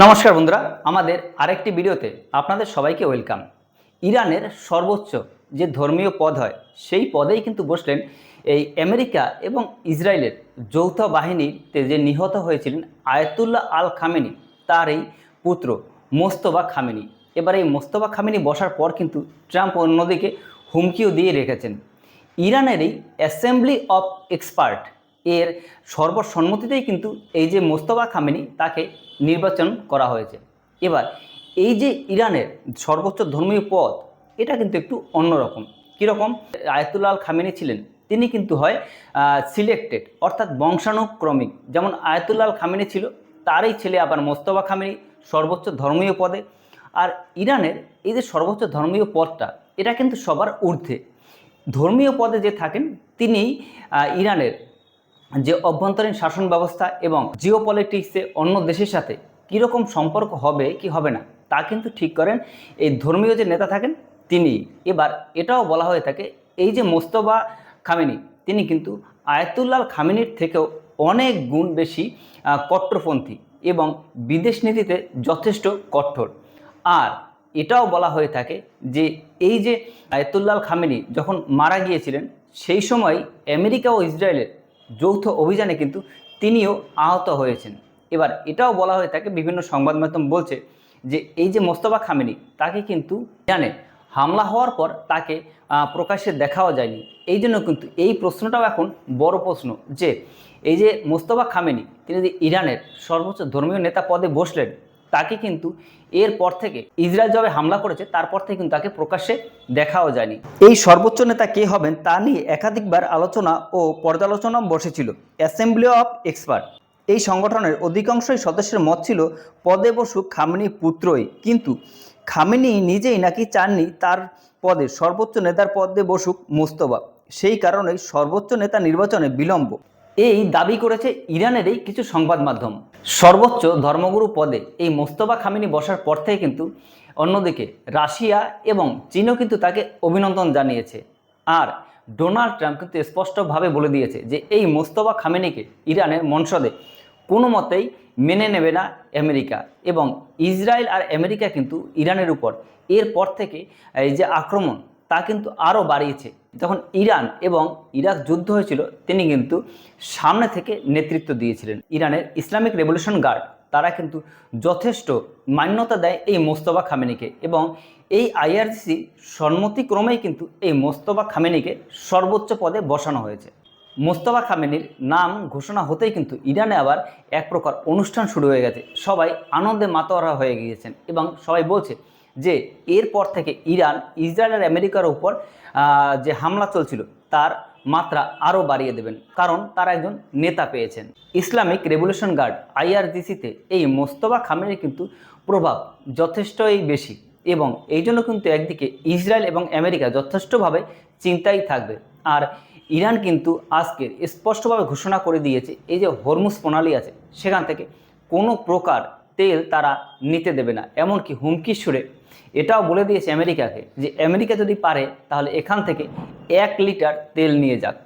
নমস্কার বন্ধুরা, আমাদের আরেকটি ভিডিওতে আপনাদের সবাইকে ওয়েলকাম। ইরানের সর্বোচ্চ যে ধর্মীয় পদ হয় সেই পদেই কিন্তু বসলেন এই আমেরিকা এবং ইসরায়েলের যৌথ বাহিনীতে যে নিহত হয়েছিলেন আয়াতুল্লাহ আল খামেনি, তার এই পুত্র মোস্তফা খামেনি। এবার এই মোস্তফা খামেনি বসার পর কিন্তু ট্রাম্প অন্যদিকে হুমকিও দিয়ে রেখেছেন। ইরানের এই অ্যাসেম্বলি অফ এক্সপার্ট এর সর্বসম্মতিতেই কিন্তু এই যে মোস্তফা খামেনি তাকে নির্বাচন করা হয়েছে। এবার এই যে ইরানের সর্বোচ্চ ধর্মীয় পদ, এটা কিন্তু একটু অন্যরকম। কীরকম? আয়াতুল্লাহ আল খামেনি ছিলেন, তিনি কিন্তু হয় সিলেক্টেড, অর্থাৎ বংশানুক্রমিক। যেমন আয়াতুল্লাহ আল খামেনি ছিল, তারই ছেলে আবার মোস্তফা খামেনি সর্বোচ্চ ধর্মীয় পদে। আর ইরানের এই যে সর্বোচ্চ ধর্মীয় পদটা, এটা কিন্তু সবার ঊর্ধ্বে। ধর্মীয় পদে যে থাকেন তিনিই ইরানের যে অভ্যন্তরীণ শাসন ব্যবস্থা এবং জিওপলিটিক্সে অন্য দেশের সাথে কীরকম সম্পর্ক হবে কি হবে না তা কিন্তু ঠিক করেন এই ধর্মীয় যে নেতা থাকেন তিনি। এবার এটাও বলা হয়ে থাকে এই যে মোস্তফা খামেনি, তিনি কিন্তু আয়াতুল্লাহ খামেনির থেকেও অনেক গুণ বেশি কট্টরপন্থী এবং বিদেশ নীতিতে যথেষ্ট কঠোর। আর এটাও বলা হয়ে থাকে যে এই যে আয়াতুল্লাহ খামেনি যখন মারা গিয়েছিলেন, সেই সময় আমেরিকা ও ইসরায়েলের যৌথ অভিযানে কিন্তু তিনিও আহত হয়েছেন। এবার এটাও বলা হয়ে থাকে, বিভিন্ন সংবাদ মাধ্যম বলছে যে এই যে মোস্তফা খামেনি, তাকে কিন্তু ইরানে হামলা হওয়ার পর তাকে প্রকাশ্যে দেখাও যায়নি। এই জন্য কিন্তু এই প্রশ্নটাও এখন বড় প্রশ্ন যে এই যে মোস্তফা খামেনি, তিনি যে ইরানের সর্বোচ্চ ধর্মীয় নেতা পদে বসলেন, তাকে কিন্তু এরপর থেকে ইসরায়েল যবে হামলা করেছে তারপর থেকে কিন্তু তাকে প্রকাশ্যে দেখাও যায়নি। এই সর্বোচ্চ নেতা কে হবেন তা নিয়ে একাধিকবার আলোচনা ও পর্যালোচনা বসেছিল অ্যাসেম্বলি অফ এক্সপার্ট। এই সংগঠনের অধিকাংশই সদস্যের মত ছিল পদে বসুক খামেনি পুত্রই, কিন্তু খামেনি নিজেই নাকি চাননি তার পদে সর্বোচ্চ নেতার পদে বসুক মোস্তফা। সেই কারণেই সর্বোচ্চ নেতা নির্বাচনে বিলম্ব, এই দাবি করেছে ইরানেরই কিছু সংবাদ মাধ্যম। সর্বোচ্চ ধর্মগুরু পদে এই মোস্তফা খামেনি বসার পর থেকে কিন্তু অন্যদিকে রাশিয়া এবং চীনও কিন্তু তাকে অভিনন্দন জানিয়েছে। আর ডোনাল্ড ট্রাম্প কিন্তু স্পষ্টভাবে বলে দিয়েছে যে এই মোস্তফা খামেনিকে ইরানের সংসদে কোনো মতেই মেনে নেবে না আমেরিকা। এবং ইসরায়েল আর আমেরিকা কিন্তু ইরানের উপর এরপর থেকে এই যে আক্রমণ, তা কিন্তু আরও বাড়িয়েছে। যখন ইরান এবং ইরাক যুদ্ধ হয়েছিল, তিনি কিন্তু সামনে থেকে নেতৃত্ব দিয়েছিলেন। ইরানের ইসলামিক রেভলিউশন গার্ড, তারা কিন্তু যথেষ্ট মান্যতা দেয় এই মোস্তফা খামেনিকে, এবং এই আইআরজিসি সম্মতিক্রমেই কিন্তু এই মোস্তফা খামেনিকে সর্বোচ্চ পদে বসানো হয়েছে। মোস্তফা খামেনির নাম ঘোষণা হতেই কিন্তু ইরানে আবার এক প্রকার অনুষ্ঠান শুরু হয়ে গেছে। সবাই আনন্দে মাতোয়ারা হয়ে গিয়েছেন এবং সবাই বলছে যে এরপর থেকে ইরান ইসরায়েল আর আমেরিকার উপর যে হামলা চলছিল তার মাত্রা আরও বাড়িয়ে দেবেন, কারণ তারা একজন নেতা পেয়েছেন। ইসলামিক রেভলিউশন গার্ড আইআরজিসিতে এই মোস্তফা খামেনির কিন্তু প্রভাব যথেষ্টই বেশি, এবং এই জন্য কিন্তু একদিকে ইসরায়েল এবং আমেরিকা যথেষ্টভাবে চিন্তায় থাকবে। আর ইরান কিন্তু আজকে স্পষ্টভাবে ঘোষণা করে দিয়েছে এই যে হরমুজ প্রণালী আছে, সেখান থেকে কোনো প্রকার তেল তারা নিতে দেবে না। এমনকি হুমকির সুরে এটাও বলে দিয়েছে আমেরিকাকে যে আমেরিকা যদি পারে তাহলে এখান থেকে 1 লিটার তেল নিয়ে যাক।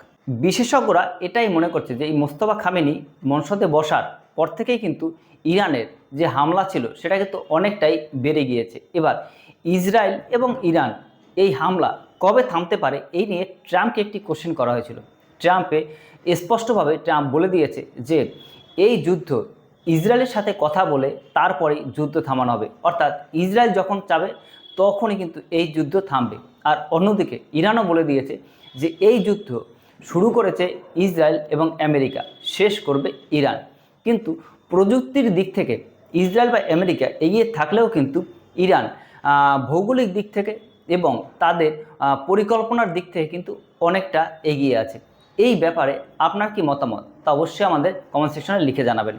বিশেষজ্ঞরা এটাই মনে করছে যে এই মোস্তফা খামেনি সংসদে বসার পর থেকেই কিন্তু ইরানের যে হামলা ছিল সেটা কিন্তু অনেকটাই বেড়ে গিয়েছে। এবার ইসরায়েল এবং ইরান এই হামলা কবে থামতে পারে, এই নিয়ে ট্রাম্পকে একটি কোশ্চেন করা হয়েছিল। স্পষ্টভাবে ট্রাম্প বলে দিয়েছে যে এই যুদ্ধ ইসরায়েলের সাথে কথা বলে তারপরেই যুদ্ধ থামানো হবে, অর্থাৎ ইসরায়েল যখন চাবে তখনই কিন্তু এই যুদ্ধ থামবে। আর অন্যদিকে ইরানও বলে দিয়েছে যে এই যুদ্ধ শুরু করেছে ইসরায়েল এবং আমেরিকা, শেষ করবে ইরান। কিন্তু প্রযুক্তির দিক থেকে ইসরায়েল বা আমেরিকা এগিয়ে থাকলেও কিন্তু ইরান ভৌগোলিক দিক থেকে এবং তাদের পরিকল্পনার দিক থেকে কিন্তু অনেকটা এগিয়ে আছে। এই ব্যাপারে আপনার কি মতামত তা অবশ্যই আমাদের কমেন্ট সেকশনে লিখে জানাবেন।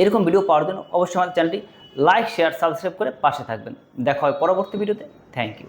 এরকম ভিডিও পাওয়ার জন্য অবশ্যই আমাদের চ্যানেলটি লাইক, শেয়ার, সাবস্ক্রাইব করে পাশে থাকবেন। দেখা হয় পরবর্তী ভিডিওতে। Thank you.